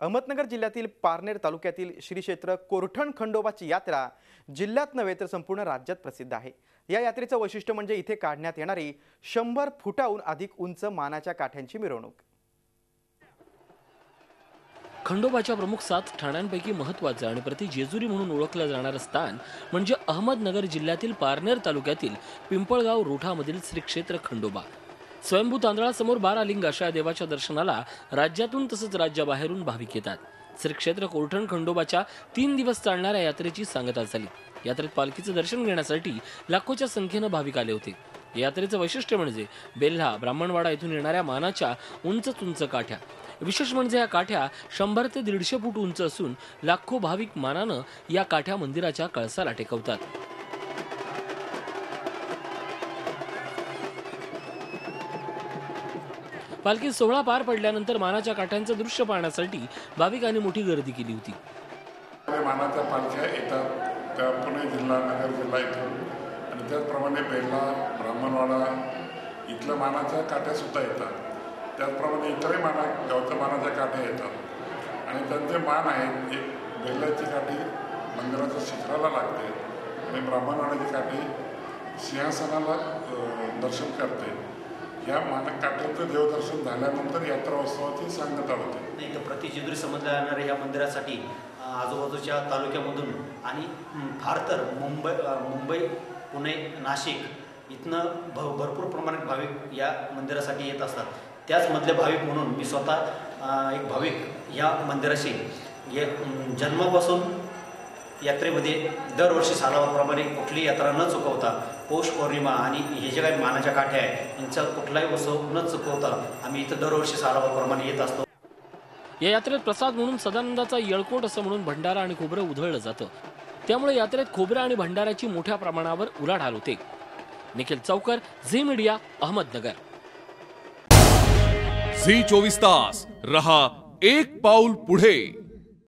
अहमदनगर जिल्ह्यातील पारनेर तालुक्यातील श्री क्षेत्र कोरठण खंडोबाची यात्रा जिल्ह्यात नव्हे तर संपूर्ण राज्यात प्रसिद्ध आहे। या यात्रेचं वैशिष्ट्य म्हणजे इथे काढण्यात येणारी 100 फुटाहून अधिक उंच मानाच्या काठ्यांची मिरवणूक। खंडोबाच्या प्रमुख 7 ठाण्यांपैकी महत्त्वाचं आणि प्रति जेजुरी म्हणून ओळखलं जाणारं स्थान म्हणजे अहमदनगर जिल्ह्यातील पारनेर तालुक्यातील पिंपळगाव रोठामधील श्री क्षेत्र खंडोबा। स्वयंभू तांदळासमोर 12 लिंग अशा देवाच्या दर्शनाला राज्यातून तसंच राज्याबाहेरून भाविक येतात। श्री क्षेत्र कोरठण खंडोबाच्या 3 दिवस चालणाऱ्या यात्रेची सांगता झाली। यात्रेत पालखीचं दर्शन घेण्यासाठी लाखोच्या संख्येने भाविक आले होते। यात्रेचं वैशिष्ट्य म्हणजे बेल्हा ब्राह्मणवाडा येथून येणाऱ्या मानाच्या उंच काठ्या। विशेष म्हणजे या काठ्या 100 ते 150 फूट उंच असून लाखो भाविक मानानं या काठ्या मंदिराच्या कळसाला टेकवतात। पालखी सोहळा पार पडल्यानंतर मानाच्या काठ्यांचं दृश्य पाहण्यासाठी भाविकांनी मोठी गर्दी केली होती। मानाच्या पालख्या येतात त्या पुणे जिल्हा नगर जिल्हा इथून आणि त्याचप्रमाणे बेल्हा ब्राह्मणवाडा इथल्या मानाच्या काठ्या सुद्धा येतात। त्याचप्रमाणे इतरही गावच्या मानाच्या काठ्या येतात आणि त्यांचे मान आहेत। एक बेल्ल्याची काठी मंदिराच्या शिखराला लागते आणि ब्राह्मणवाड्याची काठी सिंहासनाला दर्शन करते। या मानक काठ्यांचं देवदर्शन झाल्यानंतर यात्रा उत्सवाची सांगता होते। इथं प्रति जेजुरी समजल्या जाणाऱ्या या मंदिरासाठी आजूबाजूच्या तालुक्यामधून आणि फार तर मुंबई पुणे नाशिक इथनं भरपूर प्रमाणात भाविक या मंदिरासाठी येत असतात। त्याचमधले भाविक म्हणून मी स्वतः एक भाविक या मंदिराशी जन्मापासून यात्रेमध्ये दरवर्षी सालावाप्रमाणे कुठली यात्रा न चुकवता पौष पौर्णिमा आणि हे जे काही मानाच्या काठ्या आहेत यांचा कुठलाही उत्सव न चुकवता आम्ही इथं दरवर्षी सालावाप्रमाणे येत असतो। या यात्रेत प्रसाद म्हणून सदानंदाचा येळकोट असं म्हणून भंडारा आणि खोबरं उधळलं जातं। त्यामुळे यात्रेत खोबरं आणि भंडाऱ्याची मोठ्या प्रमाणावर उलाढाल होते। निखिल चौकर, झी मीडिया, अहमदनगर। झी 24 तास रहा एक पाऊल पुढे।